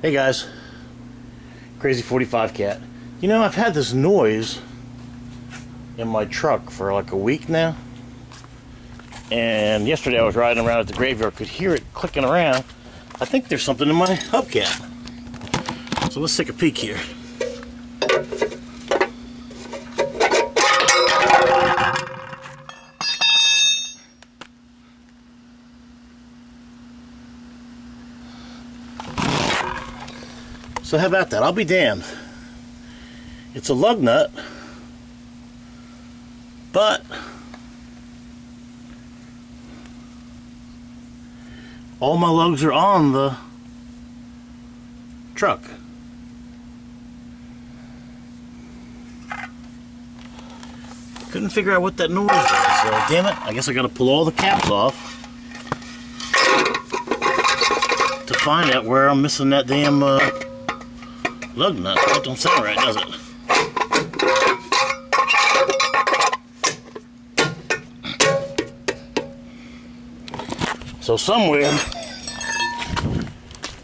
Hey guys, Crazy 45 Cat. You know, I've had this noise in my truck for like a week now, and yesterday I was riding around at the graveyard, could hear it clicking around. I think there's something in my hubcap. So let's take a peek here. So how about that? I'll be damned. It's a lug nut, but all my lugs are on the truck. Couldn't figure out what that noise was, so damn it, I guess I gotta pull all the caps off to find out where I'm missing that damn lug nut. That don't sound right, does it? So somewhere,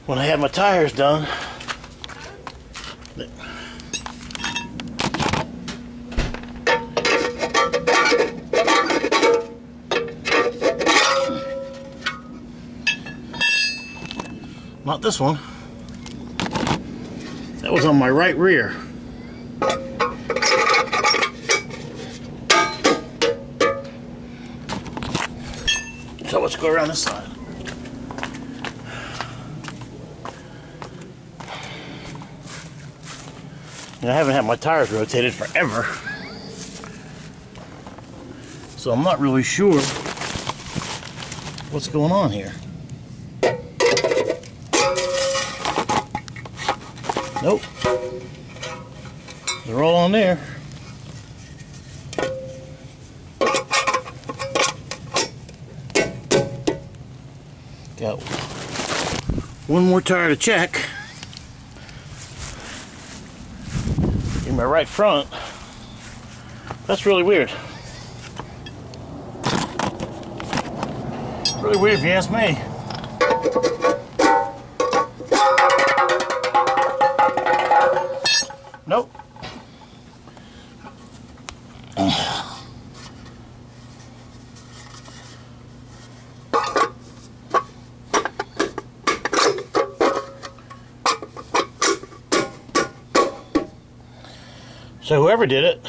when I have my tires done, not this one. That was on my right rear. So let's go around this side. And I haven't had my tires rotated forever, so I'm not really sure what's going on here. Nope. They're all on there. Got one more tire to check. In my right front. That's really weird. Really weird if you ask me. Nope. So whoever did it,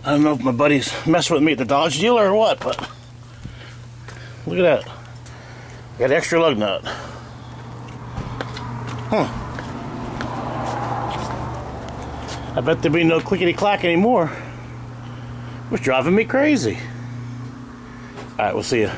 I don't know if my buddy's messing with me at the Dodge dealer or what, but look at that. Got an extra lug nut. I bet there'll be no clickety-clack anymore. It was driving me crazy. Alright, we'll see you.